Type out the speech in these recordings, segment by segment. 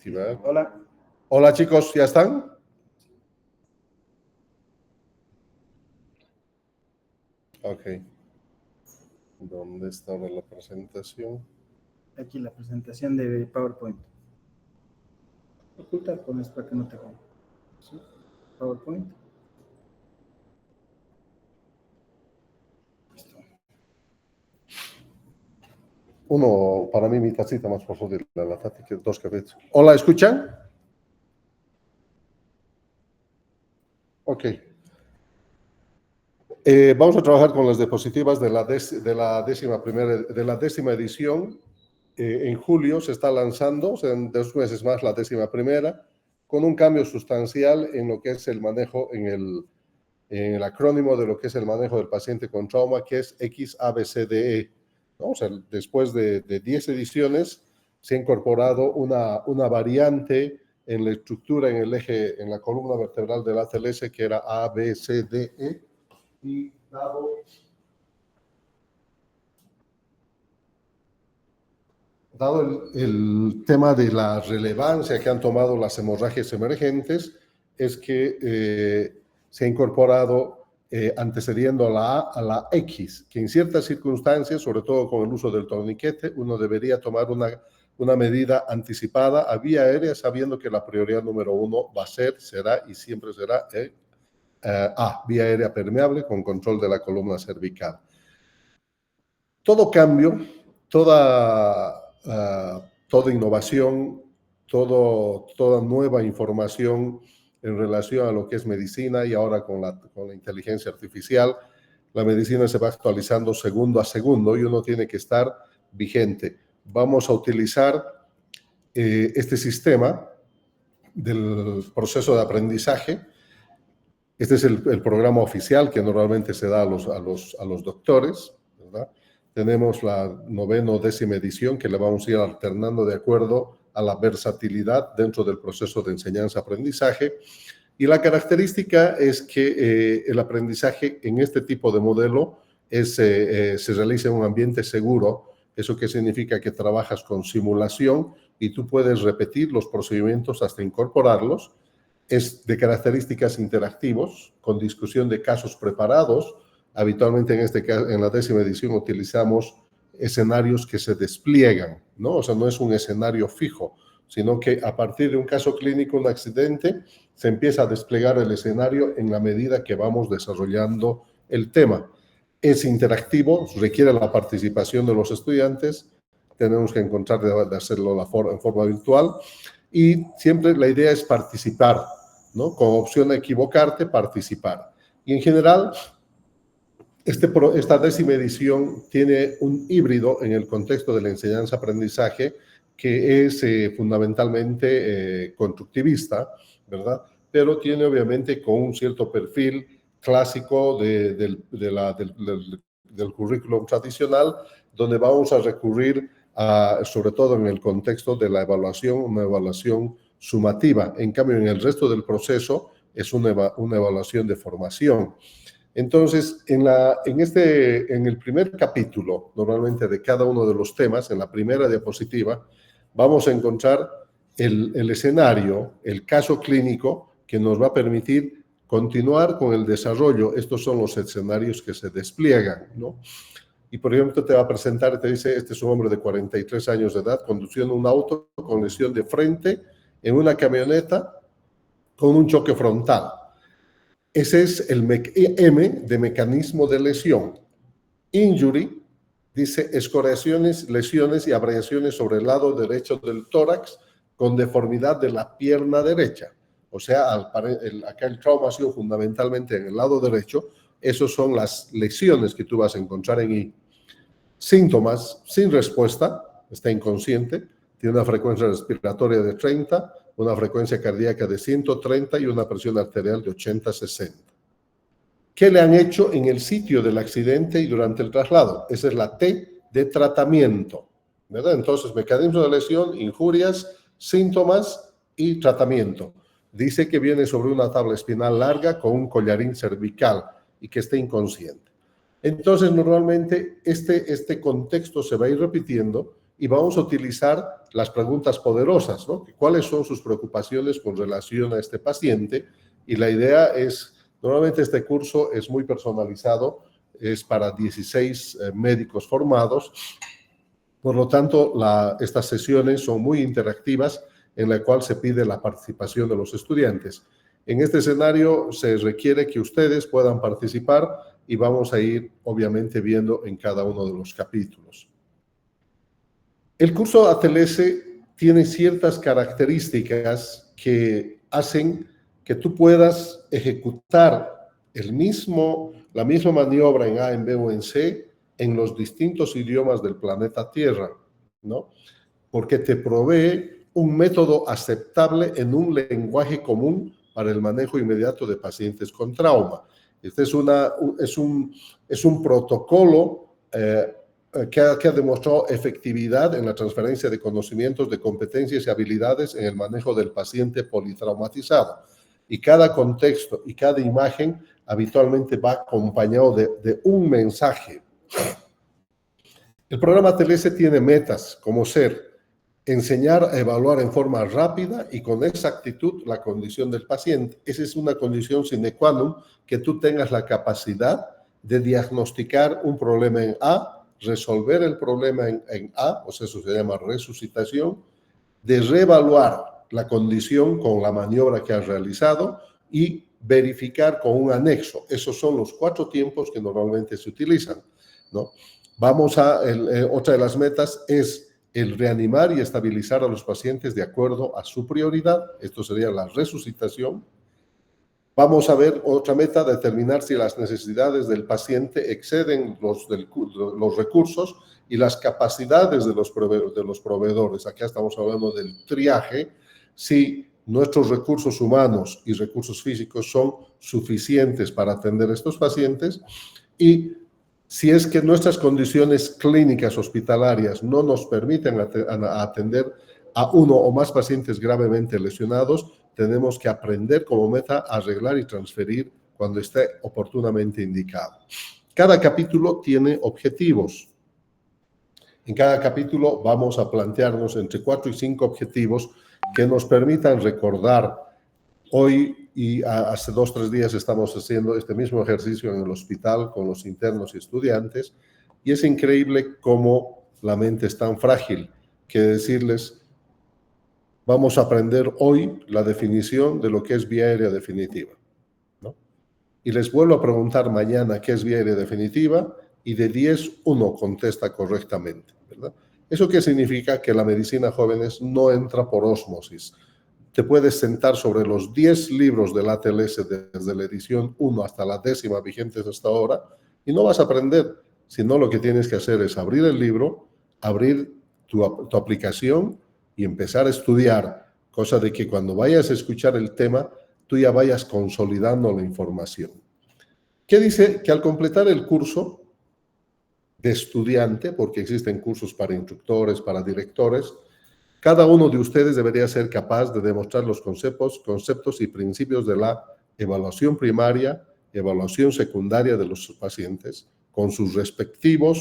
activar. Hola. Hola chicos, ¿ya están? Ok. ¿Dónde está la presentación? Aquí la presentación de PowerPoint. Oculta, pones para que no te vean. ¿Sí? PowerPoint. Listo. Uno, para mí, mi tacita más por favor, la tati, que dos cafés. Hola, ¿escuchan? Ok. Vamos a trabajar con las diapositivas de la décima edición. En julio se está lanzando, o sea, en 2 meses más, la 11ª, con un cambio sustancial en lo que es el manejo, en el acrónimo de lo que es el manejo del paciente con trauma, que es XABCDE, ¿no? O sea, después de 10 ediciones, se ha incorporado una variante en la estructura, en el eje, en la columna vertebral del ACLS, que era ABCDE, y dado el tema de la relevancia que han tomado las hemorragias emergentes, es que se ha incorporado antecediendo a la A a la X, que en ciertas circunstancias, sobre todo con el uso del torniquete, uno debería tomar una medida anticipada a vía aérea, sabiendo que la prioridad número 1 va a ser, será y siempre será A, vía aérea permeable con control de la columna cervical. Todo cambio, toda innovación, toda nueva información en relación a lo que es medicina, y ahora con la inteligencia artificial, la medicina se va actualizando segundo a segundo y uno tiene que estar vigente. Vamos a utilizar este sistema del proceso de aprendizaje. Este es el programa oficial que normalmente se da a los doctores, ¿verdad? Tenemos la 9ª o 10ª edición que le vamos a ir alternando de acuerdo a la versatilidad dentro del proceso de enseñanza-aprendizaje. Y la característica es que el aprendizaje en este tipo de modelo se realiza en un ambiente seguro. ¿Eso qué significa? Que trabajas con simulación y tú puedes repetir los procedimientos hasta incorporarlos. Es de características interactivos, con discusión de casos preparados. Habitualmente en la 10ª edición utilizamos escenarios que se despliegan, ¿no? O sea, no es un escenario fijo, sino que a partir de un caso clínico, un accidente, se empieza a desplegar el escenario en la medida que vamos desarrollando el tema. Es interactivo, requiere la participación de los estudiantes, tenemos que encontrar de hacerlo en forma virtual, y siempre la idea es participar, ¿no? Con opción a equivocarte, participar. Y en general, esta 10ª edición tiene un híbrido en el contexto de la enseñanza-aprendizaje que es fundamentalmente constructivista, ¿verdad? Pero tiene obviamente con un cierto perfil clásico del currículum tradicional, donde vamos a recurrir sobre todo en el contexto de la evaluación, una evaluación sumativa. En cambio, en el resto del proceso es una evaluación de formación. Entonces, en el primer capítulo, normalmente de cada uno de los temas, en la primera diapositiva, vamos a encontrar el escenario, el caso clínico que nos va a permitir continuar con el desarrollo. Estos son los escenarios que se despliegan, ¿no? Y, por ejemplo, te va a presentar, te dice, este es un hombre de 43 años de edad conduciendo un auto con lesión de frente en una camioneta con un choque frontal. Ese es el M de mecanismo de lesión. Injury, dice escoriaciones, lesiones y abrasiones sobre el lado derecho del tórax con deformidad de la pierna derecha. O sea, acá el trauma ha sido fundamentalmente en el lado derecho. Esas son las lesiones que tú vas a encontrar en I. Síntomas: sin respuesta, está inconsciente, tiene una frecuencia respiratoria de 30, una frecuencia cardíaca de 130 y una presión arterial de 80-60. ¿Qué le han hecho en el sitio del accidente y durante el traslado? Esa es la T de tratamiento, ¿verdad? Entonces, mecanismo de lesión, injurias, síntomas y tratamiento. Dice que viene sobre una tabla espinal larga con un collarín cervical y que está inconsciente. Entonces, normalmente este contexto se va a ir repitiendo y vamos a utilizar las preguntas poderosas, ¿no? ¿Cuáles son sus preocupaciones con relación a este paciente? Y la idea es, normalmente este curso es muy personalizado, es para 16 médicos formados, por lo tanto, estas sesiones son muy interactivas en la cual se pide la participación de los estudiantes. En este escenario se requiere que ustedes puedan participar y vamos a ir, obviamente, viendo en cada uno de los capítulos. El curso ATLS tiene ciertas características que hacen que tú puedas ejecutar la misma maniobra en A, en B o en C en los distintos idiomas del planeta Tierra, ¿no? Porque te provee un método aceptable en un lenguaje común para el manejo inmediato de pacientes con trauma. Este es un protocolo que ha demostrado efectividad en la transferencia de conocimientos, de competencias y habilidades en el manejo del paciente politraumatizado. Y cada contexto y cada imagen habitualmente va acompañado de un mensaje. El programa ATLS tiene metas como ser enseñar a evaluar en forma rápida y con exactitud la condición del paciente. Esa es una condición sine qua non, que tú tengas la capacidad de diagnosticar un problema en A, resolver el problema en A, o sea, eso se llama resucitación, de reevaluar la condición con la maniobra que has realizado y verificar con un anexo. Esos son los 4 tiempos que normalmente se utilizan, ¿no? Otra de las metas es el reanimar y estabilizar a los pacientes de acuerdo a su prioridad. Esto sería la resucitación. Vamos a ver otra meta, determinar si las necesidades del paciente exceden los recursos y las capacidades de los proveedores. Acá estamos hablando del triaje, si nuestros recursos humanos y recursos físicos son suficientes para atender a estos pacientes y si es que nuestras condiciones clínicas hospitalarias no nos permiten atender a uno o más pacientes gravemente lesionados, tenemos que aprender como meta a arreglar y transferir cuando esté oportunamente indicado. Cada capítulo tiene objetivos. En cada capítulo vamos a plantearnos entre 4 y 5 objetivos que nos permitan recordar. Hoy y hace 2 o 3 días estamos haciendo este mismo ejercicio en el hospital con los internos y estudiantes y es increíble cómo la mente es tan frágil que decirles, vamos a aprender hoy la definición de lo que es vía aérea definitiva, ¿no? Y les vuelvo a preguntar mañana qué es vía aérea definitiva y de 10, 1 contesta correctamente, ¿verdad? ¿Eso qué significa? Que la medicina jóvenes no entra por ósmosis. Te puedes sentar sobre los 10 libros del ATLS desde la edición 1 hasta la 10ª vigentes hasta ahora y no vas a aprender, sino lo que tienes que hacer es abrir el libro, abrir tu aplicación y empezar a estudiar, cosa de que cuando vayas a escuchar el tema, tú ya vayas consolidando la información. ¿Qué dice? Que al completar el curso de estudiante, porque existen cursos para instructores, para directores, cada uno de ustedes debería ser capaz de demostrar los conceptos y principios de la evaluación primaria, evaluación secundaria de los pacientes, con su respectiva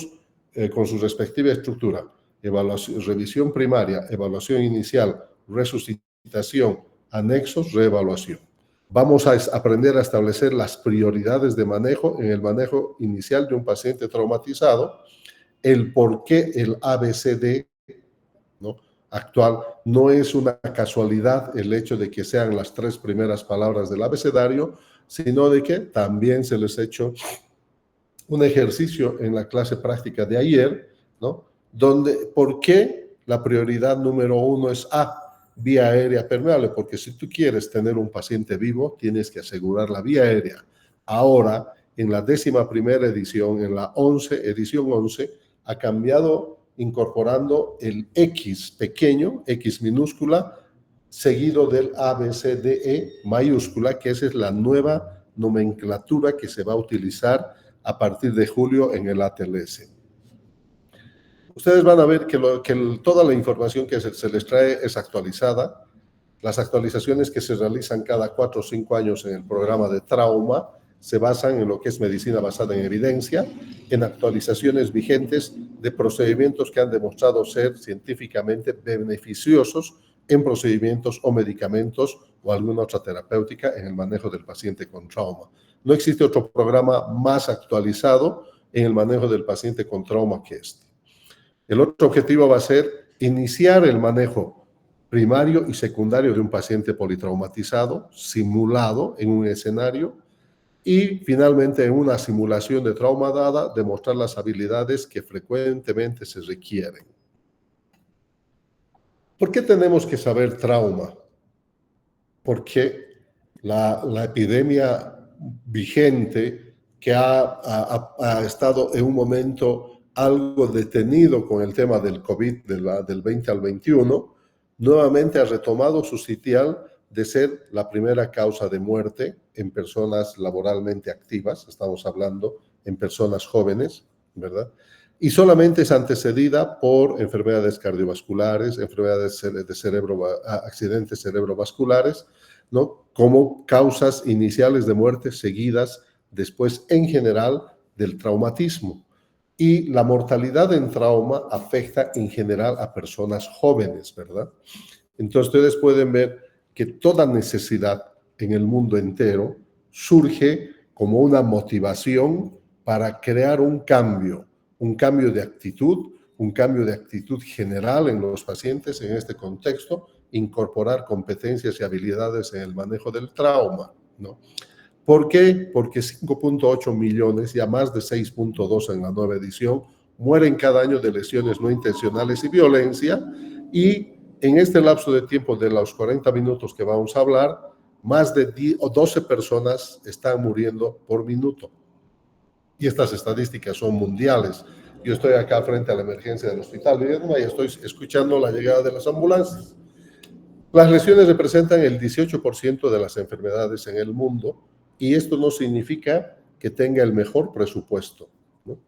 estructura. Revisión primaria, evaluación inicial, resucitación, anexos, reevaluación. Vamos a aprender a establecer las prioridades de manejo en el manejo inicial de un paciente traumatizado, el por qué el ABCD, ¿no?, actual no es una casualidad el hecho de que sean las 3 primeras palabras del abecedario, sino de que también se les ha hecho un ejercicio en la clase práctica de ayer, ¿no?, donde, ¿por qué la prioridad número 1 es A, vía aérea permeable? Porque si tú quieres tener un paciente vivo, tienes que asegurar la vía aérea. Ahora, en la 11ª edición, en la edición 11, ha cambiado incorporando el X pequeño, X minúscula, seguido del ABCDE mayúscula, que esa es la nueva nomenclatura que se va a utilizar a partir de julio en el ATLS. Ustedes van a ver que toda la información que se les trae es actualizada. Las actualizaciones que se realizan cada 4 o 5 años en el programa de trauma se basan en lo que es medicina basada en evidencia, en actualizaciones vigentes de procedimientos que han demostrado ser científicamente beneficiosos en procedimientos o medicamentos o alguna otra terapéutica en el manejo del paciente con trauma. No existe otro programa más actualizado en el manejo del paciente con trauma que este. El otro objetivo va a ser iniciar el manejo primario y secundario de un paciente politraumatizado, simulado en un escenario, y finalmente en una simulación de trauma dada, demostrar las habilidades que frecuentemente se requieren. ¿Por qué tenemos que saber trauma? Porque la epidemia vigente que ha estado en un momento algo detenido con el tema del COVID del 20 al 21, nuevamente ha retomado su sitial de ser la primera causa de muerte en personas laboralmente activas, estamos hablando en personas jóvenes, ¿verdad? Y solamente es antecedida por enfermedades cardiovasculares, enfermedades de accidentes cerebrovasculares, ¿no? Como causas iniciales de muerte seguidas después, en general, del traumatismo. Y la mortalidad en trauma afecta en general a personas jóvenes, ¿verdad? Entonces, ustedes pueden ver que toda necesidad en el mundo entero surge como una motivación para crear un cambio de actitud, un cambio de actitud general en los pacientes en este contexto, incorporar competencias y habilidades en el manejo del trauma, ¿no? ¿Por qué? Porque 5.8 millones, ya más de 6.2 en la nueva edición, mueren cada año de lesiones no intencionales y violencia, y en este lapso de tiempo de los 40 minutos que vamos a hablar, más de 10 o 12 personas están muriendo por minuto. Y estas estadísticas son mundiales. Yo estoy acá frente a la emergencia del hospital y estoy escuchando la llegada de las ambulancias. Las lesiones representan el 18% de las enfermedades en el mundo, y esto no significa que tenga el mejor presupuesto, ¿no?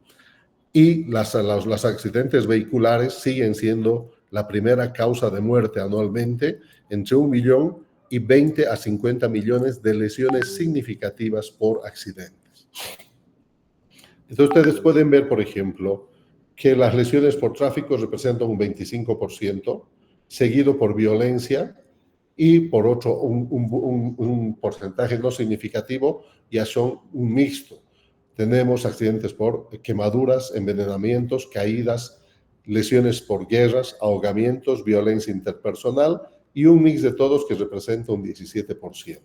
Y los accidentes vehiculares siguen siendo la primera causa de muerte anualmente, entre 1 millón y 20 a 50 millones de lesiones significativas por accidentes. Entonces ustedes pueden ver, por ejemplo, que las lesiones por tráfico representan un 25%, seguido por violencia, y por otro un porcentaje no significativo ya son un mixto. Tenemos accidentes por quemaduras, envenenamientos, caídas, lesiones por guerras, ahogamientos, violencia interpersonal, y un mix de todos que representa un 17%.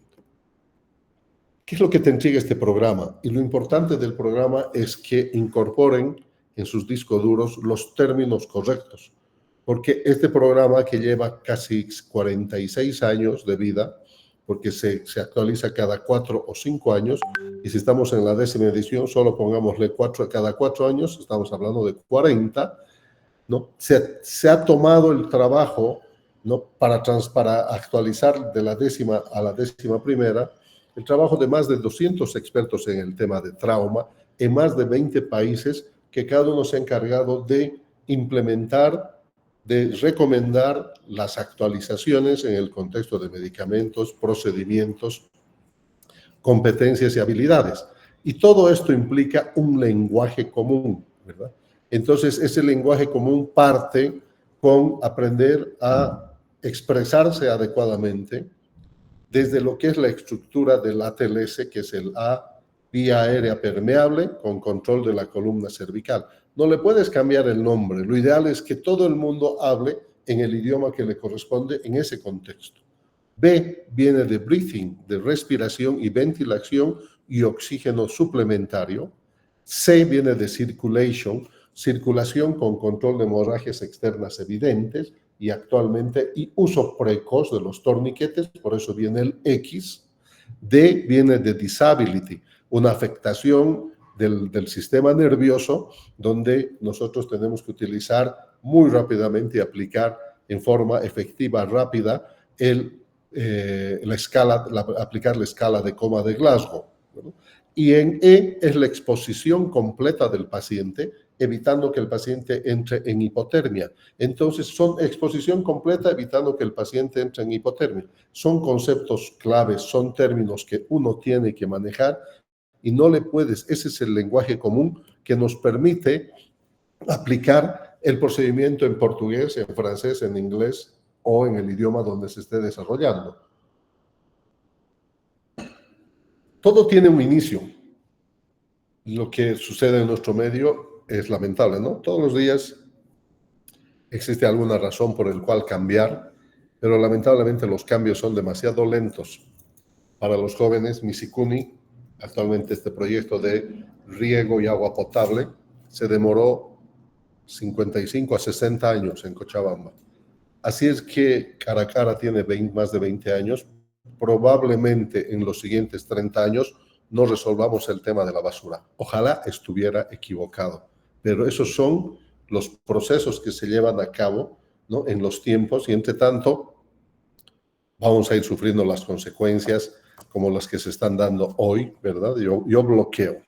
¿Qué es lo que te entrega este programa? Y lo importante del programa es que incorporen en sus discos duros los términos correctos, porque este programa, que lleva casi 46 años de vida, porque se actualiza cada 4 o 5 años, y si estamos en la 10ª edición, solo pongámosle cada 4 años, estamos hablando de 40, ¿no? Se ha tomado el trabajo, ¿no? para actualizar de la 10ª a la 11ª, el trabajo de más de 200 expertos en el tema de trauma, en más de 20 países, que cada uno se ha encargado de implementar, de recomendar las actualizaciones en el contexto de medicamentos, procedimientos, competencias y habilidades. Y todo esto implica un lenguaje común, ¿verdad? Entonces, ese lenguaje común parte con aprender a expresarse adecuadamente desde lo que es la estructura del ATLS, que es el A, vía aérea permeable, con control de la columna cervical. No le puedes cambiar el nombre. Lo ideal es que todo el mundo hable en el idioma que le corresponde en ese contexto. B viene de breathing, de respiración y ventilación y oxígeno suplementario. C viene de circulation, circulación con control de hemorragias externas evidentes y actualmente, y uso precoz de los torniquetes, por eso viene el X. D viene de disability, una afectación del sistema nervioso, donde nosotros tenemos que utilizar muy rápidamente y aplicar en forma efectiva, rápida, aplicar la escala de coma de Glasgow, ¿no? Y en E es la exposición completa del paciente, evitando que el paciente entre en hipotermia. Entonces, son exposición completa, evitando que el paciente entre en hipotermia. Son conceptos claves, son términos que uno tiene que manejar y no le puedes. Ese es el lenguaje común que nos permite aplicar el procedimiento en portugués, en francés, en inglés o en el idioma donde se esté desarrollando. Todo tiene un inicio. Lo que sucede en nuestro medio es lamentable, ¿no? Todos los días existe alguna razón por la cual cambiar, pero lamentablemente los cambios son demasiado lentos. Para los jóvenes, Misikuni, actualmente este proyecto de riego y agua potable, se demoró 55 a 60 años en Cochabamba. Así es que Caracara tiene más de 20 años. Probablemente en los siguientes 30 años no resolvamos el tema de la basura. Ojalá estuviera equivocado, pero esos son los procesos que se llevan a cabo, ¿no?, en los tiempos, y entre tanto vamos a ir sufriendo las consecuencias como las que se están dando hoy, ¿verdad? Yo bloqueo.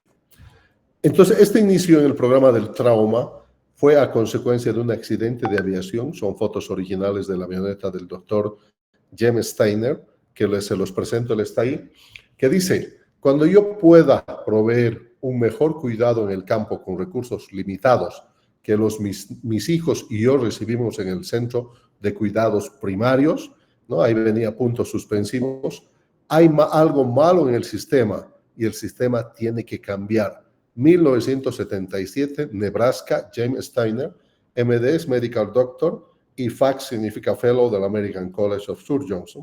Entonces, este inicio en el programa del trauma fue a consecuencia de un accidente de aviación. Son fotos originales de la avioneta del doctor James Steiner, que se los presento, él está ahí, que dice: cuando yo pueda proveer un mejor cuidado en el campo con recursos limitados que mis hijos y yo recibimos en el centro de cuidados primarios, ¿no? Ahí venía puntos suspensivos. Hay algo malo en el sistema y el sistema tiene que cambiar. 1977, Nebraska, James Steiner, MD es Medical Doctor y FAC significa Fellow del American College of Surgeons.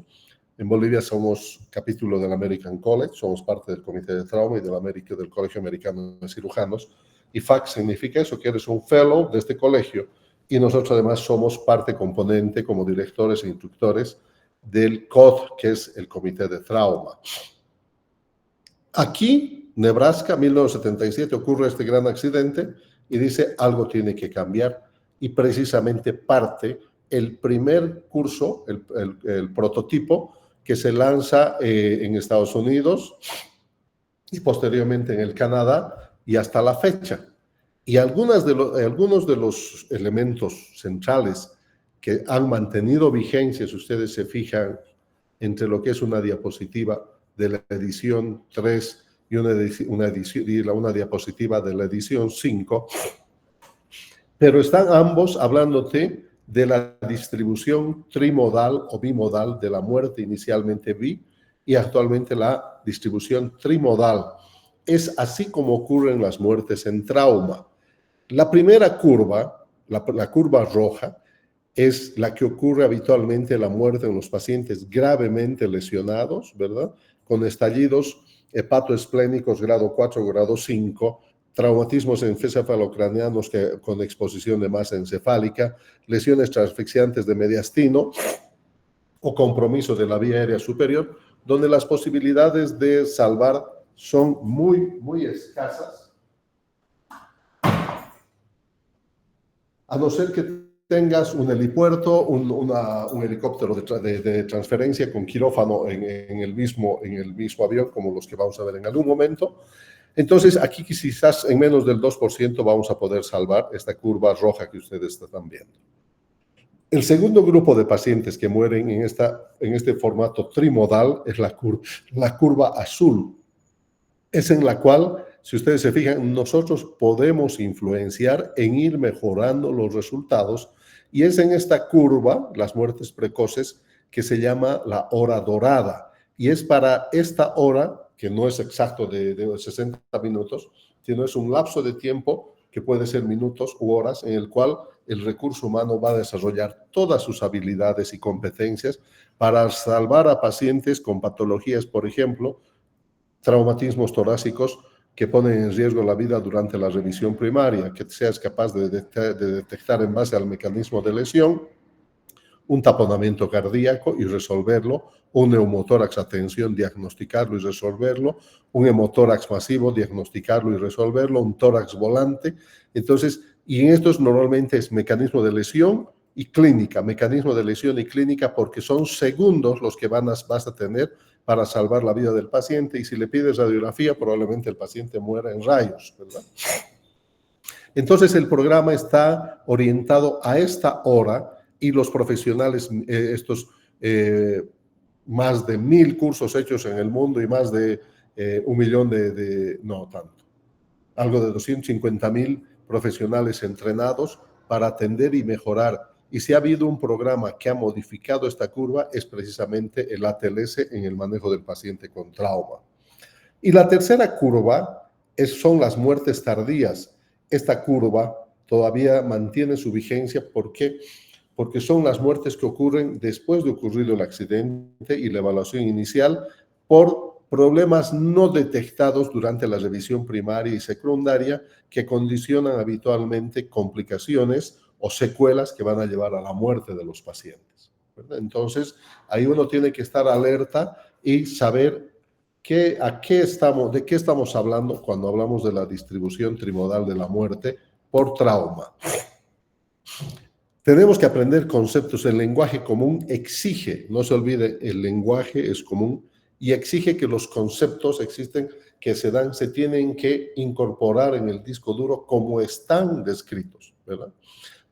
En Bolivia somos capítulo del American College, somos parte del Comité de Trauma y del Colegio Americano de Cirujanos. Y FAC significa eso, que eres un Fellow de este colegio. Y nosotros además somos parte componente como directores e instructores del COD, que es el Comité de Trauma. Aquí, Nebraska, 1977, ocurre este gran accidente y dice: algo tiene que cambiar. Y precisamente parte el primer curso, el prototipo, que se lanza en Estados Unidos y posteriormente en el Canadá y hasta la fecha. Y algunos de los elementos centrales que han mantenido vigencia, si ustedes se fijan, entre lo que es una diapositiva de la edición 3 y una diapositiva de la edición 5, pero están ambos hablándote de la distribución trimodal o bimodal de la muerte, inicialmente bi, y actualmente la distribución trimodal. Es así como ocurren las muertes en trauma. La primera curva, la curva roja, es la que ocurre habitualmente la muerte en los pacientes gravemente lesionados, ¿verdad? Con estallidos hepatoesplénicos grado 4, grado 5, traumatismos encefalocraneanos con exposición de masa encefálica, lesiones transfixiantes de mediastino o compromiso de la vía aérea superior, donde las posibilidades de salvar son muy, muy escasas, a no ser que tengas un helipuerto, un helicóptero de transferencia con quirófano en el mismo avión, como los que vamos a ver en algún momento. Entonces, aquí quizás en menos del 2% vamos a poder salvar esta curva roja que ustedes están viendo. El segundo grupo de pacientes que mueren en este formato trimodal es la curva azul. Es en la cual, si ustedes se fijan, nosotros podemos influenciar en ir mejorando los resultados, y es en esta curva, las muertes precoces, que se llama la hora dorada. Y es para esta hora, que no es exacto de 60 minutos, sino es un lapso de tiempo que puede ser minutos u horas, en el cual el recurso humano va a desarrollar todas sus habilidades y competencias para salvar a pacientes con patologías, por ejemplo, traumatismos torácicos que ponen en riesgo la vida durante la revisión primaria, que seas capaz de detectar en base al mecanismo de lesión un taponamiento cardíaco y resolverlo, un neumotórax a tensión, diagnosticarlo y resolverlo, un hemotórax masivo, diagnosticarlo y resolverlo, un tórax volante. Entonces, y en estos normalmente es mecanismo de lesión y clínica, mecanismo de lesión y clínica, porque son segundos los que vas a tener para salvar la vida del paciente, y si le pides radiografía, probablemente el paciente muera en rayos, ¿verdad? Entonces, el programa está orientado a esta hora, y los profesionales, más de 1000 cursos hechos en el mundo y más de 1 millón no tanto, algo de 250.000 profesionales entrenados para atender y mejorar. Y si ha habido un programa que ha modificado esta curva, es precisamente el ATLS en el manejo del paciente con trauma. Y la tercera curva son las muertes tardías. Esta curva todavía mantiene su vigencia. ¿Por qué? Porque son las muertes que ocurren después de ocurrido el accidente y la evaluación inicial por problemas no detectados durante la revisión primaria y secundaria que condicionan habitualmente complicaciones o secuelas que van a llevar a la muerte de los pacientes, ¿verdad? Entonces, ahí uno tiene que estar alerta y saber de qué estamos hablando cuando hablamos de la distribución trimodal de la muerte por trauma. Tenemos que aprender conceptos. El lenguaje común exige, no se olvide, el lenguaje es común y exige que los conceptos existen, que se tienen que incorporar en el disco duro como están descritos, ¿verdad?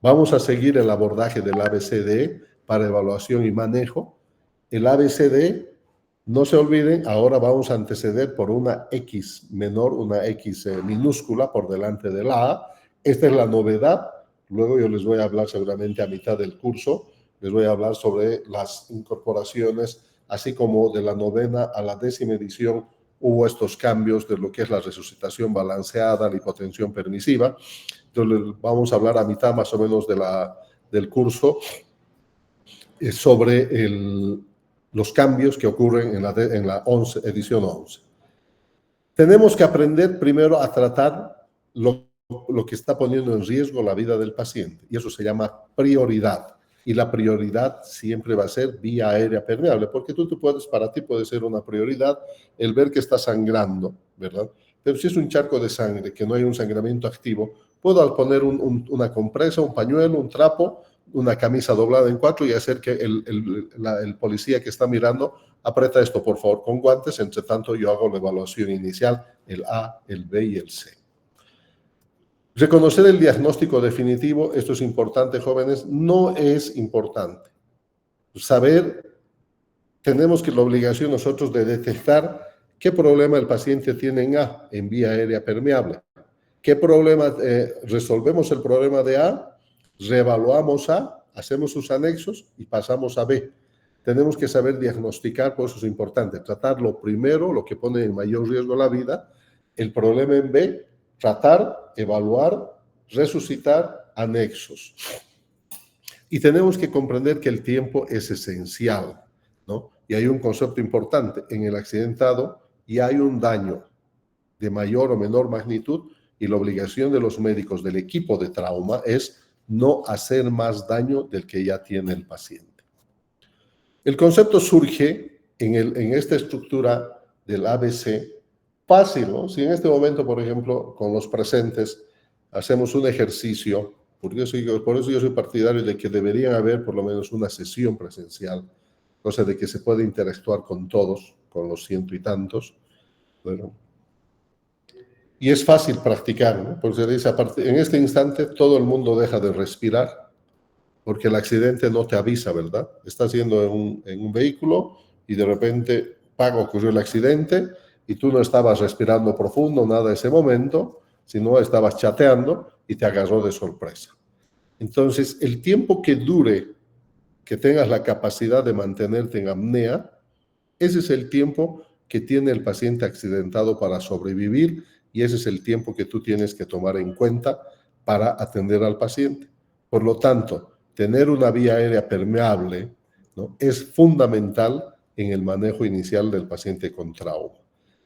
Vamos a seguir el abordaje del ABCD para evaluación y manejo. El ABCD, no se olviden, ahora vamos a anteceder por una X menor, una X minúscula por delante de la A. Esta es la novedad. Luego yo les voy a hablar seguramente a mitad del curso, les voy a hablar sobre las incorporaciones, así como de la 9ª a la 10ª edición hubo estos cambios de lo que es la resucitación balanceada, la hipotensión permisiva. Entonces vamos a hablar a mitad más o menos del curso sobre los cambios que ocurren en la edición 11. Tenemos que aprender primero a tratar lo que está poniendo en riesgo la vida del paciente, y eso se llama prioridad. Y la prioridad siempre va a ser vía aérea permeable, porque para ti puede ser una prioridad el ver que está sangrando, ¿verdad? Pero si es un charco de sangre, que no hay un sangramiento activo, puedo poner una compresa, un pañuelo, un trapo, una camisa doblada en 4 y hacer que el policía que está mirando aprieta esto, por favor, con guantes. Entre tanto, yo hago la evaluación inicial, el A, el B y el C. Reconocer el diagnóstico definitivo, esto es importante, jóvenes, no es importante. Tenemos la obligación nosotros de detectar qué problema el paciente tiene en A, en vía aérea permeable. ¿Qué problema? Resolvemos el problema de A, reevaluamos A, hacemos sus anexos y pasamos a B. Tenemos que saber diagnosticar, por eso es importante, tratar lo primero, lo que pone en mayor riesgo la vida, el problema en B, tratar, evaluar, resucitar, anexos. Y tenemos que comprender que el tiempo es esencial, ¿no? Y hay un concepto importante, en el accidentado y hay un daño de mayor o menor magnitud y la obligación de los médicos del equipo de trauma es no hacer más daño del que ya tiene el paciente. El concepto surge en esta estructura del ABC fácil, ¿no? Si en este momento, por ejemplo, con los presentes hacemos un ejercicio, por eso yo soy partidario de que debería haber por lo menos una sesión presencial, cosa de que se pueda interactuar con todos, con los 100 y tantos. Bueno, y es fácil practicar, ¿no? Porque se dice, en este instante todo el mundo deja de respirar, porque el accidente no te avisa, ¿verdad? Estás yendo en un vehículo y de repente, ocurrió el accidente y tú no estabas respirando profundo, nada ese momento, sino estabas chateando y te agarró de sorpresa. Entonces, el tiempo que dure, que tengas la capacidad de mantenerte en apnea, ese es el tiempo que tiene el paciente accidentado para sobrevivir y ese es el tiempo que tú tienes que tomar en cuenta para atender al paciente. Por lo tanto, tener una vía aérea permeable, ¿no?, es fundamental en el manejo inicial del paciente con trauma.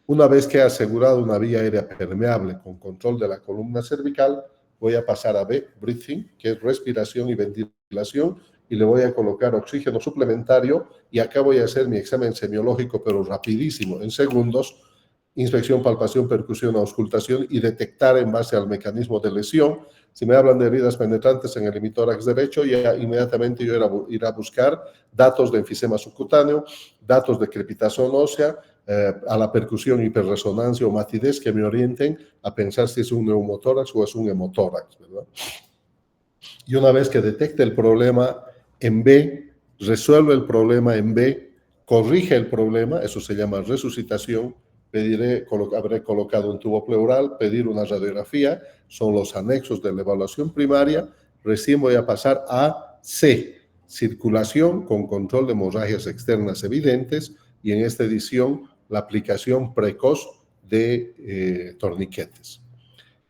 Una vez que he asegurado una vía aérea permeable con control de la columna cervical, voy a pasar a B, breathing, que es respiración y ventilación, y le voy a colocar oxígeno suplementario, y acá voy a hacer mi examen semiológico, pero rapidísimo, en segundos, inspección, palpación, percusión, auscultación, y detectar en base al mecanismo de lesión. Si me hablan de heridas penetrantes en el hemitórax derecho, ya inmediatamente yo iré a buscar datos de enfisema subcutáneo, datos de crepitación ósea, a la percusión, hiperresonancia o matidez que me orienten a pensar si es un neumotórax o es un hemotórax, ¿verdad? Y una vez que detecte el problema en B, resuelve el problema en B, corrige el problema, eso se llama resucitación, habré colocado un tubo pleural, pedir una radiografía, son los anexos de la evaluación primaria. Recién voy a pasar a C, circulación con control de hemorragias externas evidentes, y en esta edición la aplicación precoz de torniquetes.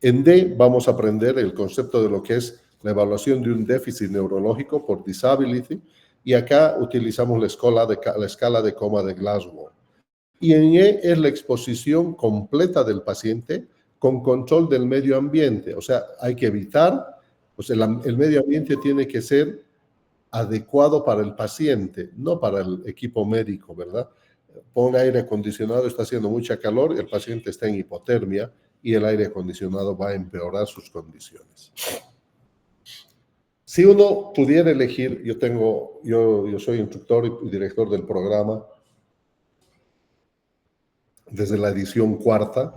En D vamos a aprender el concepto de lo que es la evaluación de un déficit neurológico por disability, y acá utilizamos la escala de coma de Glasgow. Y en E es la exposición completa del paciente con control del medio ambiente. O sea, hay que evitar, pues el medio ambiente tiene que ser adecuado para el paciente, no para el equipo médico, ¿verdad? Pon aire acondicionado, está haciendo mucha calor, el paciente está en hipotermia y el aire acondicionado va a empeorar sus condiciones. Si uno pudiera elegir, yo soy instructor y director del programa desde la edición 4,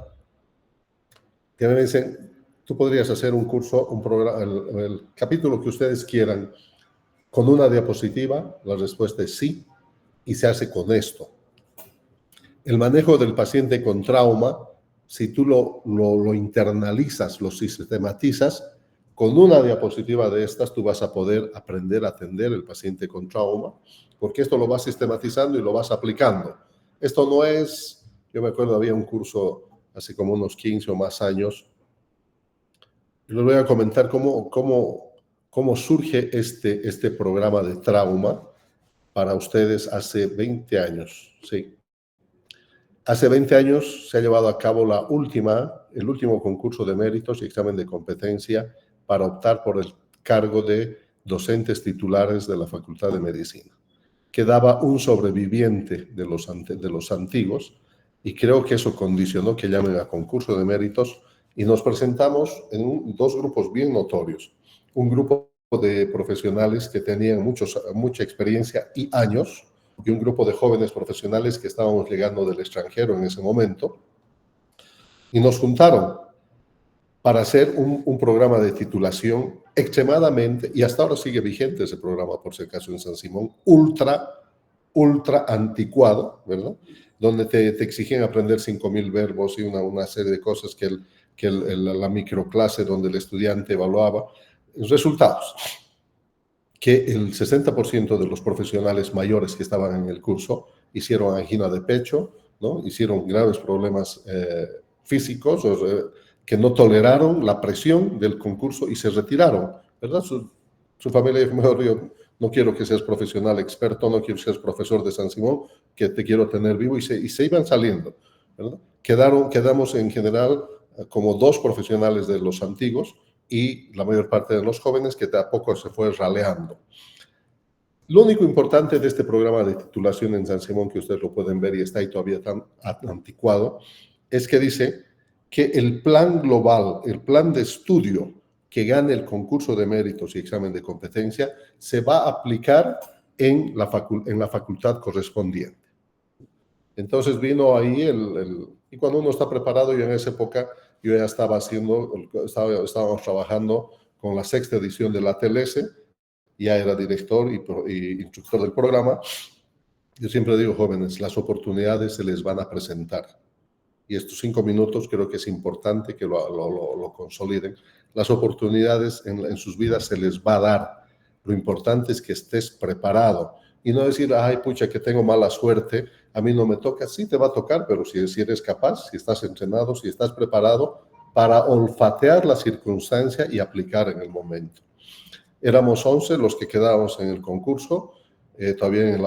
que me dicen, tú podrías hacer un curso, un programa, el capítulo que ustedes quieran, con una diapositiva. La respuesta es sí, y se hace con esto. El manejo del paciente con trauma, si tú lo internalizas, lo sistematizas, con una diapositiva de estas tú vas a poder aprender a atender el paciente con trauma, porque esto lo vas sistematizando y lo vas aplicando. Esto no es, yo me acuerdo, había un curso hace como unos 15 o más años, y les voy a comentar cómo surge este programa de trauma para ustedes hace 20 años, ¿sí? Hace 20 años se ha llevado a cabo el último concurso de méritos y examen de competencia para optar por el cargo de docentes titulares de la Facultad de Medicina. Quedaba un sobreviviente de los antiguos, y creo que eso condicionó que llamen a concurso de méritos, y nos presentamos en dos grupos bien notorios. Un grupo de profesionales que tenían mucha experiencia y años, y un grupo de jóvenes profesionales que estábamos llegando del extranjero en ese momento, y nos juntaron para hacer un programa de titulación extremadamente, y hasta ahora sigue vigente ese programa, por si acaso, en San Simón, ultra anticuado, ¿verdad? Donde te exigían aprender 5.000 verbos y una serie de cosas que la microclase donde el estudiante evaluaba. Resultados: que el 60% de los profesionales mayores que estaban en el curso hicieron angina de pecho, ¿no? Hicieron graves problemas físicos, que no toleraron la presión del concurso y se retiraron, ¿verdad? Su familia dijo, mejor yo no quiero que seas profesional experto, no quiero que seas profesor de San Simón, que te quiero tener vivo, y se iban saliendo, ¿verdad? Quedamos en general como 2 profesionales de los antiguos, y la mayor parte de los jóvenes que de a poco se fue raleando. Lo único importante de este programa de titulación en San Simón, que ustedes lo pueden ver y está ahí todavía tan anticuado, es que dice que el plan global, el plan de estudio que gane el concurso de méritos y examen de competencia, se va a aplicar en la facultad correspondiente. Entonces vino ahí y cuando uno está preparado, yo en esa época, yo ya estábamos trabajando con la 6ª edición de la TLS, ya era director y instructor del programa. Yo siempre digo, jóvenes, las oportunidades se les van a presentar. Y estos 5 minutos creo que es importante que lo consoliden. Las oportunidades en sus vidas se les va a dar. Lo importante es que estés preparado. Y no decir, ay, pucha, que tengo mala suerte, a mí no me toca. Sí te va a tocar, pero si eres capaz, si estás entrenado, si estás preparado para olfatear la circunstancia y aplicar en el momento. Éramos 11 los que quedábamos en el concurso, todavía en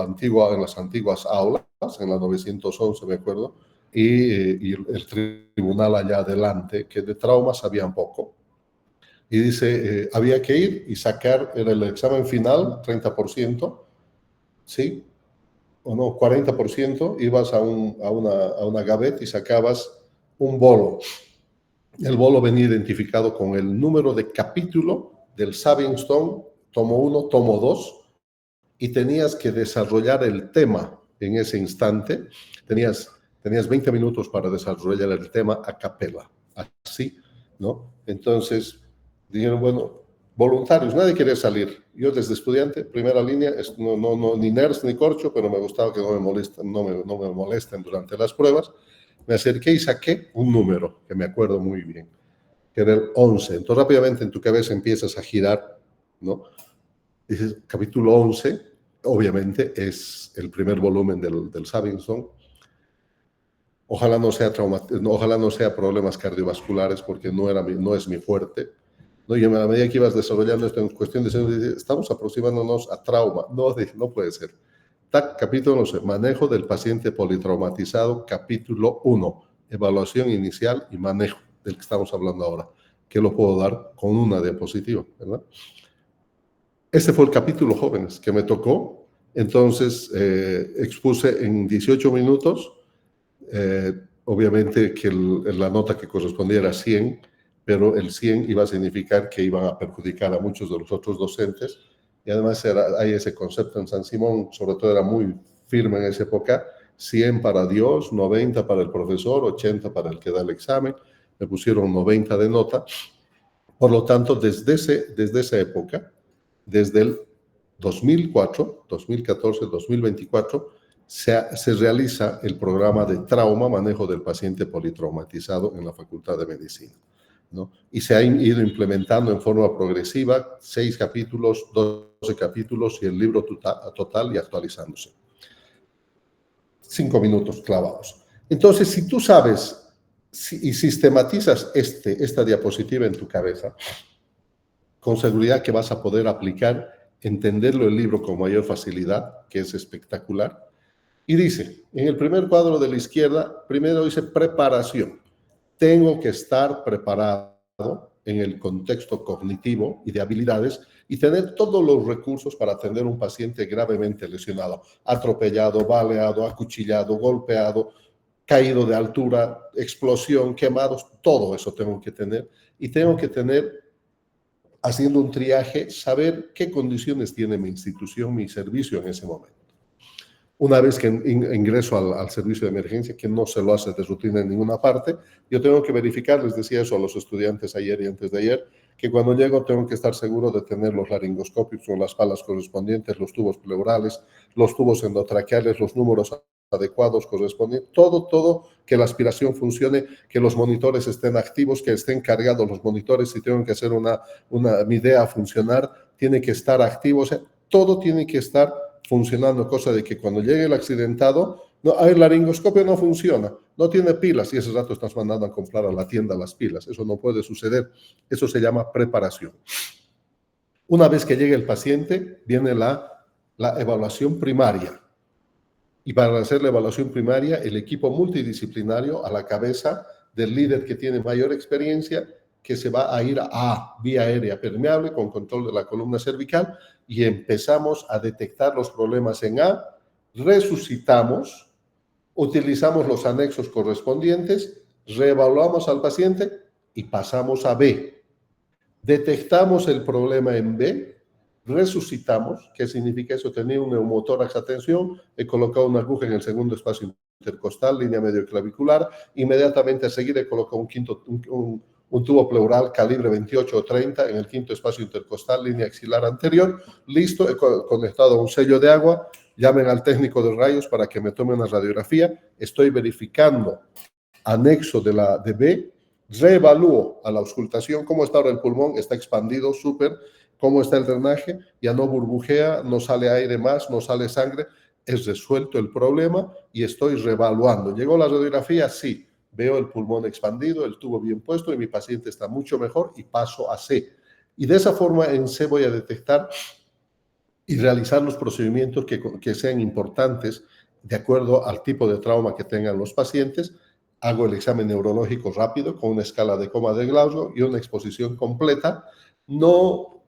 las antiguas aulas, en la 911 me acuerdo, y el tribunal allá adelante, que de trauma sabían poco. Y dice, había que ir y sacar, era el examen final, 30%, ¿sí? O no, 40%, ibas a una gaveta y sacabas un bolo. El bolo venía identificado con el número de capítulo del Savingstone, tomo 1, tomo 2, y tenías que desarrollar el tema en ese instante. Tenías 20 minutos para desarrollar el tema a capela, así, ¿no? Entonces, dijeron, bueno, voluntarios, nadie quería salir. Yo desde estudiante, primera línea, ni NERS ni corcho, pero me gustaba que no me molesten durante las pruebas. me acerqué y saqué un número, que me acuerdo muy bien, que era el 11. Entonces rápidamente en tu cabeza empiezas a girar, ¿no? Dices, capítulo 11, obviamente es el primer volumen del Sabinson. Ojalá no sea problemas cardiovasculares, porque no es mi fuerte, ¿no? Y a medida que ibas desarrollando esto en cuestión de segundos, estamos aproximándonos a trauma. No puede ser. Capítulo 11, manejo del paciente politraumatizado, capítulo 1, evaluación inicial y manejo, del que estamos hablando ahora, que lo puedo dar con una diapositiva, ¿verdad? Este fue el capítulo, jóvenes, que me tocó. Entonces, expuse en 18 minutos. Obviamente que la nota que correspondía era 100, pero el 100 iba a significar que iban a perjudicar a muchos de los otros docentes. Y además hay ese concepto en San Simón, sobre todo era muy firme en esa época: 100 para Dios, 90 para el profesor, 80 para el que da el examen. Me pusieron 90 de nota. Por lo tanto, desde esa época, desde el 2004, 2014, 2024, se realiza el programa de trauma, manejo del paciente politraumatizado en la Facultad de Medicina, ¿no? Y se ha ido implementando en forma progresiva, 6 capítulos, 12 capítulos y el libro total y actualizándose. 5 minutos clavados. Entonces, si tú sabes y sistematizas esta diapositiva en tu cabeza, con seguridad que vas a poder aplicar, entenderlo el libro con mayor facilidad, que es espectacular. Y dice, en el primer cuadro de la izquierda, primero dice preparación. Tengo que estar preparado en el contexto cognitivo y de habilidades y tener todos los recursos para atender a un paciente gravemente lesionado, atropellado, baleado, acuchillado, golpeado, caído de altura, explosión, quemados, todo eso tengo que tener. Y tengo que tener, haciendo un triaje, saber qué condiciones tiene mi institución, mi servicio en ese momento. Una vez que ingreso al servicio de emergencia, que no se lo hace de rutina en ninguna parte, yo tengo que verificar, les decía eso a los estudiantes ayer y antes de ayer, que cuando llego tengo que estar seguro de tener los laringoscopios con las palas correspondientes, los tubos pleurales, los tubos endotraqueales, los números adecuados correspondientes, todo, que la aspiración funcione, que los monitores estén activos, que estén cargados los monitores. Si tengo que hacer mi idea funcionar, tiene que estar activo, o sea, todo tiene que estar funcionando, cosa de que cuando llegue el accidentado, el laringoscopio no funciona, no tiene pilas, y ese rato estás mandando a comprar a la tienda las pilas. Eso no puede suceder. Eso se llama preparación. Una vez que llegue el paciente, viene la evaluación primaria. Y para hacer la evaluación primaria, el equipo multidisciplinario, a la cabeza del líder que tiene mayor experiencia, que se va a ir a vía aérea permeable con control de la columna cervical, y empezamos a detectar los problemas en A, resucitamos, utilizamos los anexos correspondientes, reevaluamos al paciente y pasamos a B. Detectamos el problema en B, resucitamos. ¿Qué significa eso? Tenía un neumotórax, atención, he colocado una aguja en el segundo espacio intercostal, línea medio clavicular, inmediatamente a seguir he colocado un tubo pleural calibre 28 o 30 en el quinto espacio intercostal, línea axilar anterior. Listo, he conectado un sello de agua. Llamen al técnico de rayos para que me tome una radiografía. Estoy verificando anexo de B. Reevalúo a la auscultación cómo está ahora el pulmón. Está expandido, súper. ¿Cómo está el drenaje? Ya no burbujea, no sale aire más, no sale sangre. Es resuelto el problema y estoy reevaluando. ¿Llegó la radiografía? Sí. Veo el pulmón expandido, el tubo bien puesto y mi paciente está mucho mejor, y paso a C. Y de esa forma en C voy a detectar y realizar los procedimientos que sean importantes de acuerdo al tipo de trauma que tengan los pacientes. Hago el examen neurológico rápido con una escala de coma de Glasgow y una exposición completa, no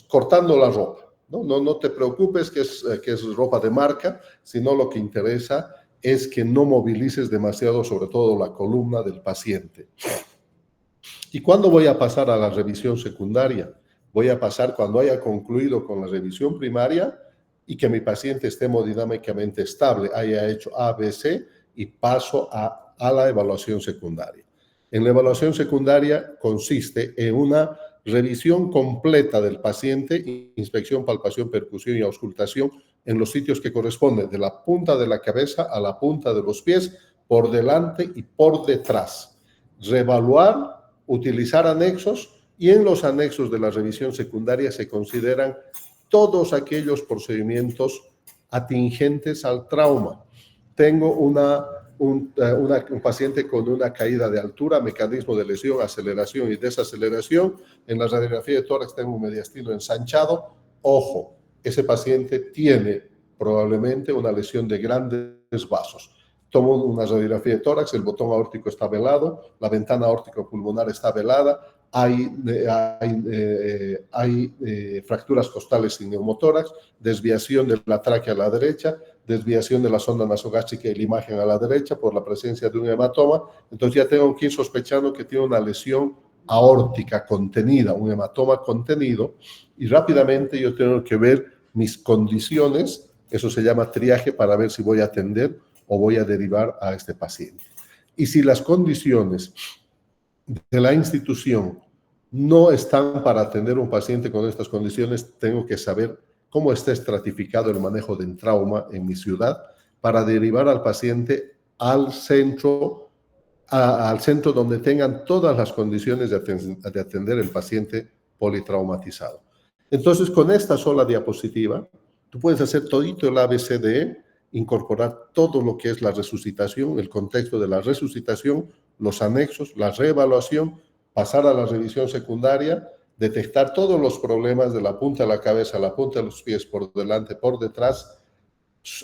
cortando la ropa. No te preocupes que es ropa de marca, sino lo que interesa es que no movilices demasiado, sobre todo la columna del paciente. ¿Y cuándo voy a pasar a la revisión secundaria? Voy a pasar cuando haya concluido con la revisión primaria y que mi paciente esté hemodinámicamente estable, haya hecho A, B, C, y paso a la evaluación secundaria. En la evaluación secundaria consiste en una revisión completa del paciente, inspección, palpación, percusión y auscultación en los sitios que corresponden, de la punta de la cabeza a la punta de los pies, por delante y por detrás. Reevaluar, utilizar anexos, y en los anexos de la revisión secundaria se consideran todos aquellos procedimientos atingentes al trauma. Tengo un paciente con una caída de altura, mecanismo de lesión, aceleración y desaceleración. En la radiografía de tórax tengo un mediastino ensanchado. Ojo, ese paciente tiene probablemente una lesión de grandes vasos. Tomo una radiografía de tórax, el botón aórtico está velado, la ventana aórtico-pulmonar está velada, hay fracturas costales sin neumotórax, desviación de la tráquea a la derecha, desviación de la sonda nasogástrica y la imagen a la derecha por la presencia de un hematoma. Entonces ya tengo que ir sospechando que tiene una lesión aórtica contenida, un hematoma contenido, y rápidamente yo tengo que ver mis condiciones, eso se llama triaje, para ver si voy a atender o voy a derivar a este paciente. Y si las condiciones de la institución no están para atender a un paciente con estas condiciones, tengo que saber cómo está estratificado el manejo del trauma en mi ciudad para derivar al paciente al centro donde tengan todas las condiciones de atender el paciente politraumatizado. Entonces, con esta sola diapositiva, tú puedes hacer todito el ABCDE, incorporar todo lo que es la resucitación, el contexto de la resucitación, los anexos, la reevaluación, pasar a la revisión secundaria, detectar todos los problemas de la punta de la cabeza a la punta de los pies, por delante, por detrás,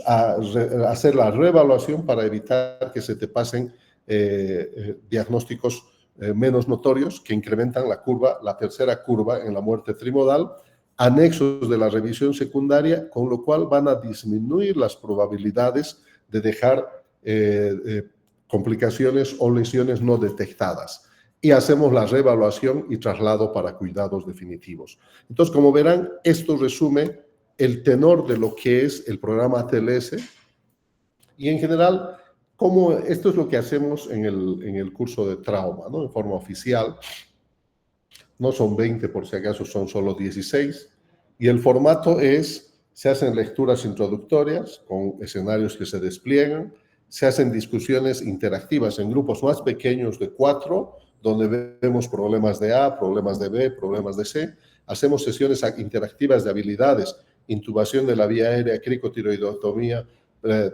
hacer la reevaluación para evitar que se te pasen diagnósticos menos notorios que incrementan la curva, la tercera curva en la muerte trimodal, anexos de la revisión secundaria, con lo cual van a disminuir las probabilidades de dejar complicaciones o lesiones no detectadas. Y hacemos la reevaluación y traslado para cuidados definitivos. Entonces, como verán, esto resume el tenor de lo que es el programa ATLS y en general, esto es lo que hacemos en el curso de trauma, ¿no? En forma oficial. No son 20, por si acaso son solo 16. Y el formato se hacen lecturas introductorias con escenarios que se despliegan, se hacen discusiones interactivas en grupos más pequeños de 4, donde vemos problemas de A, problemas de B, problemas de C. Hacemos sesiones interactivas de habilidades, intubación de la vía aérea, cricotiroidotomía,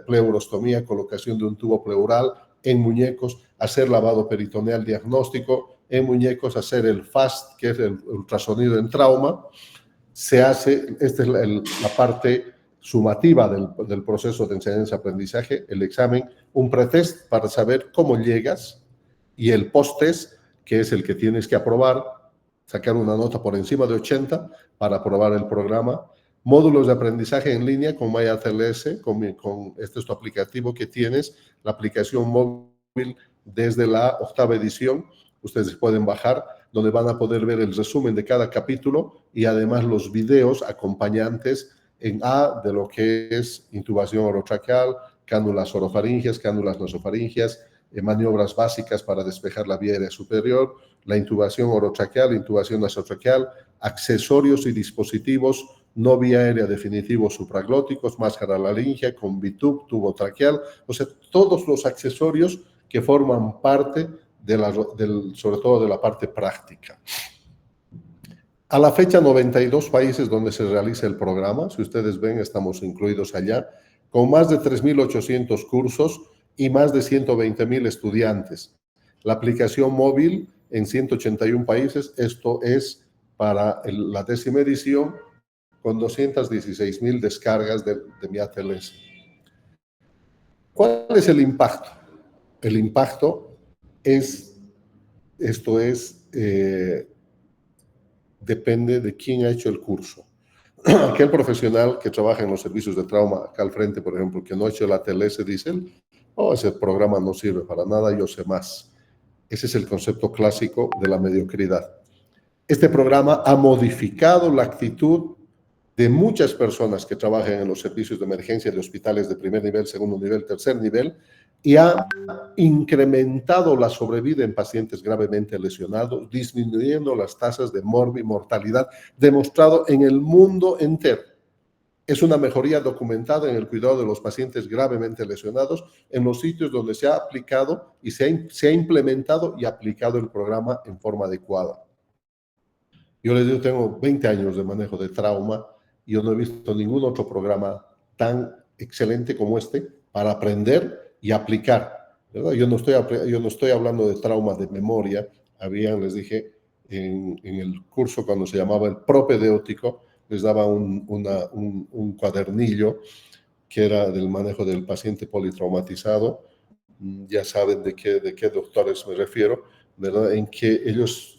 pleurostomía, colocación de un tubo pleural en muñecos, hacer lavado peritoneal diagnóstico, en muñecos hacer el FAST, que es el ultrasonido en trauma. Se hace, esta es la parte sumativa del proceso de enseñanza-aprendizaje, el examen, un pretest para saber cómo llegas y el post-test, que es el que tienes que aprobar, sacar una nota por encima de 80 para aprobar el programa. Módulos de aprendizaje en línea con MyATLS, este es tu aplicativo que tienes, la aplicación móvil desde la 8ª edición, ustedes pueden bajar, donde van a poder ver el resumen de cada capítulo y además los videos acompañantes en A de lo que es intubación orotraqueal, cánulas orofaringias, cánulas nasofaringias, maniobras básicas para despejar la vía aérea superior, la intubación orotraqueal, intubación nasotraqueal, accesorios y dispositivos no vía aérea definitivos supraglóticos, máscara laringia, con bitub, tubo traqueal, o sea, todos los accesorios que forman parte sobre todo de la parte práctica. A la fecha, 92 países donde se realiza el programa. Si ustedes ven, estamos incluidos allá, con más de 3.800 cursos y más de 120.000 estudiantes. La aplicación móvil en 181 países, esto es para la 10ª edición, con 216.000 descargas de mi ATLS. ¿Cuál es el impacto? El impacto depende de quién ha hecho el curso. Aquel profesional que trabaja en los servicios de trauma, acá al frente, por ejemplo, que no ha hecho el ATLS, dice, ese programa no sirve para nada, yo sé más. Ese es el concepto clásico de la mediocridad. Este programa ha modificado la actitud de muchas personas que trabajan en los servicios de emergencia de hospitales de primer nivel, segundo nivel, tercer nivel, y ha incrementado la sobrevida en pacientes gravemente lesionados, disminuyendo las tasas de mortalidad, demostrado en el mundo entero. Es una mejoría documentada en el cuidado de los pacientes gravemente lesionados en los sitios donde se ha aplicado y se ha implementado y aplicado el programa en forma adecuada. Yo les digo, tengo 20 años de manejo de trauma y yo no he visto ningún otro programa tan excelente como este para aprender y aplicar, ¿verdad? Yo no estoy hablando de trauma de memoria. Les dije, en el curso cuando se llamaba el propedéutico, les daba un cuadernillo que era del manejo del paciente politraumatizado. Ya saben de qué doctores me refiero, ¿verdad? En que ellos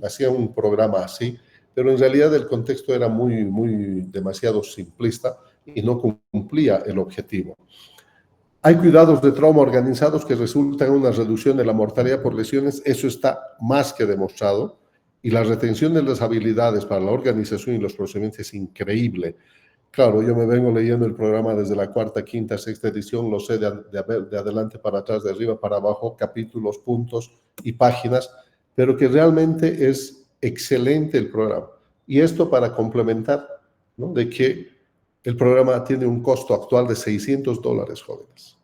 hacían un programa así, pero en realidad el contexto era demasiado simplista y no cumplía el objetivo. Hay cuidados de trauma organizados que resultan en una reducción de la mortalidad por lesiones, eso está más que demostrado, y la retención de las habilidades para la organización y los procedimientos es increíble. Claro, yo me vengo leyendo el programa desde la cuarta, quinta, sexta edición, lo sé de adelante para atrás, de arriba para abajo, capítulos, puntos y páginas, pero que realmente es excelente el programa. Y esto para complementar, ¿no?, de que el programa tiene un costo actual de $600, jóvenes,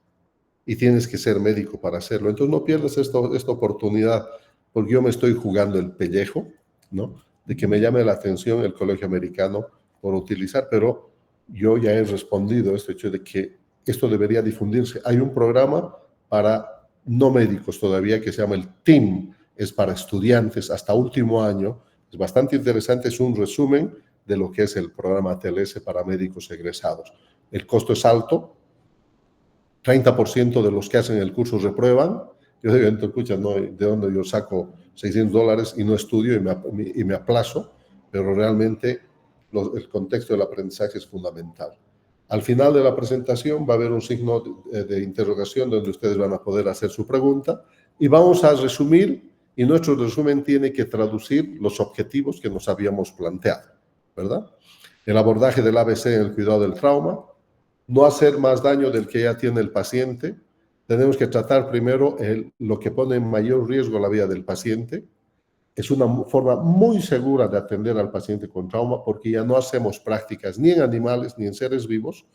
y tienes que ser médico para hacerlo. Entonces no pierdas esta oportunidad, porque yo me estoy jugando el pellejo, ¿no?, de que me llame la atención el Colegio Americano por utilizar, pero yo ya he respondido a este hecho de que esto debería difundirse. Hay un programa para no médicos todavía que se llama el TEAM, es para estudiantes hasta último año, es bastante interesante, es un resumen de lo que es el programa TLS para médicos egresados. El costo es alto, 30% de los que hacen el curso reprueban. Yo digo, entonces, escucha, no, ¿de dónde yo saco $600 y no estudio y me aplazo? Pero realmente el contexto del aprendizaje es fundamental. Al final de la presentación va a haber un signo de interrogación donde ustedes van a poder hacer su pregunta y vamos a resumir, y nuestro resumen tiene que traducir los objetivos que nos habíamos planteado, ¿verdad? El abordaje del ABC en el cuidado del trauma, no hacer más daño del que ya tiene el paciente. Tenemos que tratar primero lo que pone en mayor riesgo la vida del paciente. Es una forma muy segura de atender al paciente con trauma porque ya no hacemos prácticas ni en animales ni en seres vivos,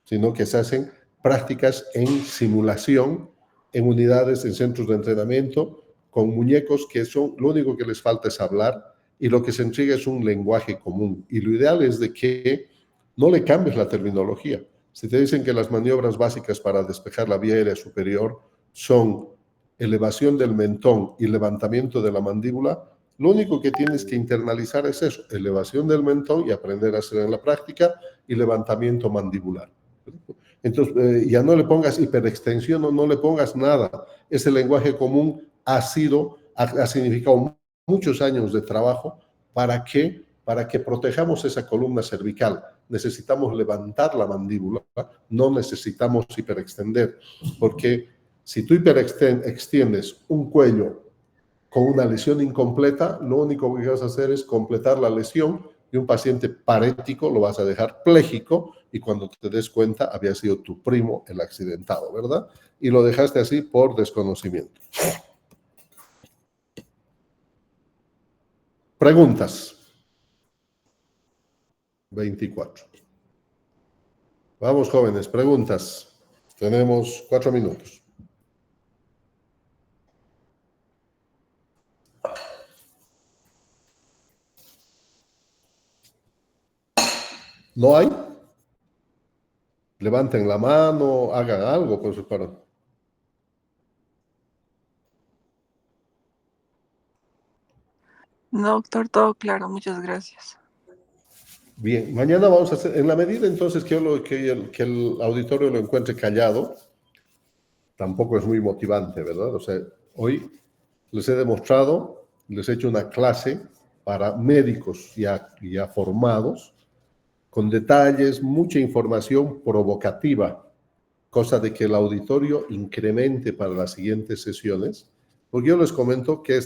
sino que se hacen prácticas en simulación, en unidades, en centros de entrenamiento, con muñecos que lo único que les falta es hablar y lo que se entrega es un lenguaje común. Y lo ideal es de que no le cambies la terminología. Si te dicen que las maniobras básicas para despejar la vía aérea superior son elevación del mentón y levantamiento de la mandíbula, lo único que tienes que internalizar es eso, elevación del mentón y aprender a hacer en la práctica y levantamiento mandibular. Entonces, ya no le pongas hiperextensión o no le pongas nada. Ese lenguaje común ha significado muchos años de trabajo para que protejamos esa columna cervical. Necesitamos levantar la mandíbula, no necesitamos hiperextender, porque si tú hiperextiendes un cuello con una lesión incompleta, lo único que vas a hacer es completar la lesión y un paciente parético lo vas a dejar pléjico y cuando te des cuenta había sido tu primo el accidentado, ¿verdad? Y lo dejaste así por desconocimiento. Preguntas. 24. Vamos, jóvenes, preguntas. Tenemos 4 minutos. ¿No hay? Levanten la mano, hagan algo, pues, para... No, doctor, todo claro, muchas gracias. Bien, mañana vamos a hacer, en la medida entonces que el auditorio lo encuentre callado, tampoco es muy motivante, ¿verdad? O sea, hoy les he demostrado, les he hecho una clase para médicos ya formados, con detalles, mucha información provocativa, cosa de que el auditorio incremente para las siguientes sesiones, porque yo les comento que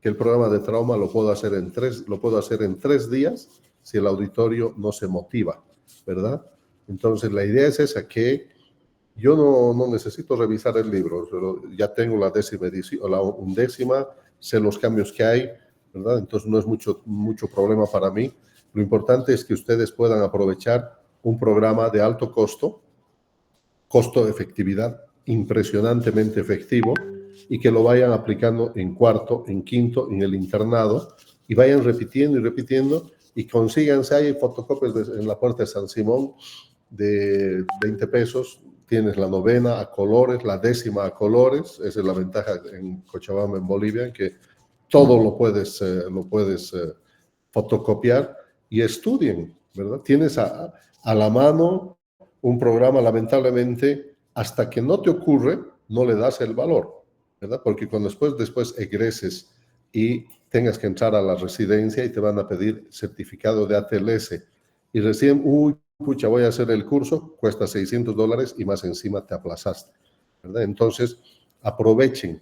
el programa de trauma lo puedo hacer en 3 días si el auditorio no se motiva, ¿verdad? Entonces la idea es esa, que yo no necesito revisar el libro, pero ya tengo la 10ª edición, o la 11ª, sé los cambios que hay, ¿verdad? Entonces no es mucho problema para mí, Lo importante es que ustedes puedan aprovechar un programa de alto costo-efectividad, impresionantemente efectivo, y que lo vayan aplicando en cuarto, en quinto, en el internado, y vayan repitiendo y repitiendo, y consíganse, hay fotocopias en la puerta de San Simón de 20 pesos, tienes la novena a colores, la décima a colores, esa es la ventaja en Cochabamba, en Bolivia, que todo lo puedes fotocopiar y estudien, ¿verdad? Tienes a la mano un programa, lamentablemente, hasta que no te ocurre, no le das el valor, ¿verdad? Porque cuando después egreses y tengas que entrar a la residencia y te van a pedir certificado de ATLS y recién, pucha, voy a hacer el curso, cuesta $600 y más encima te aplazaste, ¿verdad? Entonces, aprovechen.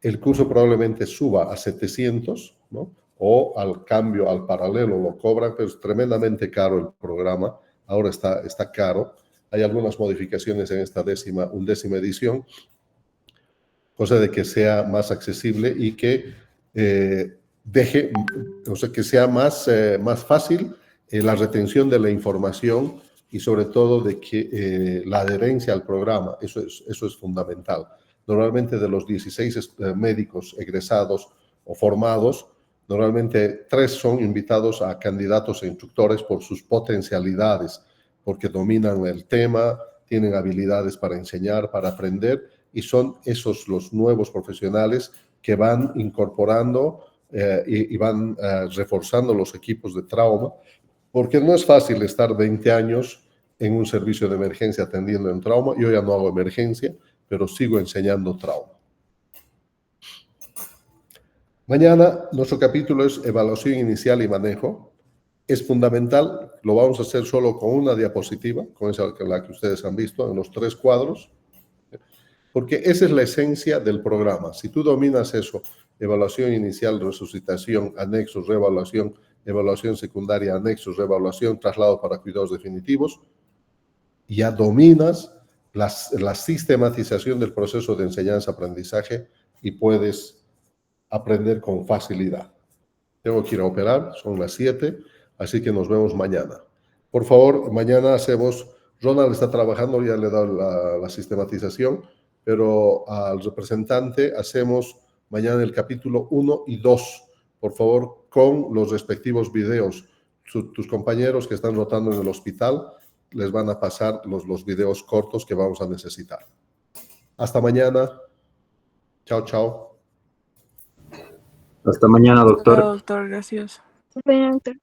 El curso probablemente suba a 700, ¿no? O al cambio, al paralelo lo cobran, pero es tremendamente caro el programa. Ahora está caro. Hay algunas modificaciones en esta undécima edición, cosa de que sea más accesible y que que sea más fácil la retención de la información y sobre todo de que la adherencia al programa, eso es fundamental. Normalmente de los 16 médicos egresados o formados, normalmente 3 son invitados a candidatos e instructores por sus potencialidades, porque dominan el tema, tienen habilidades para enseñar, para aprender, y son esos los nuevos profesionales que van incorporando y van reforzando los equipos de trauma, porque no es fácil estar 20 años en un servicio de emergencia atendiendo en trauma. Yo ya no hago emergencia, pero sigo enseñando trauma. Mañana nuestro capítulo es evaluación inicial y manejo. Es fundamental, lo vamos a hacer solo con una diapositiva, con esa la que ustedes han visto en los 3 cuadros, porque esa es la esencia del programa. Si tú dominas eso, evaluación inicial, resucitación, anexos, reevaluación, evaluación secundaria, anexos, reevaluación, traslado para cuidados definitivos, ya dominas la sistematización del proceso de enseñanza-aprendizaje y puedes aprender con facilidad. Tengo que ir a operar, son las 7, así que nos vemos mañana. Por favor, mañana Ronald está trabajando, ya le he dado la sistematización, pero al representante hacemos mañana el capítulo 1 y 2, por favor, con los respectivos videos. Tus compañeros que están rotando en el hospital les van a pasar los videos cortos que vamos a necesitar. Hasta mañana. Chao, chao. Hasta mañana, doctor. Doctor, gracias. Doctor.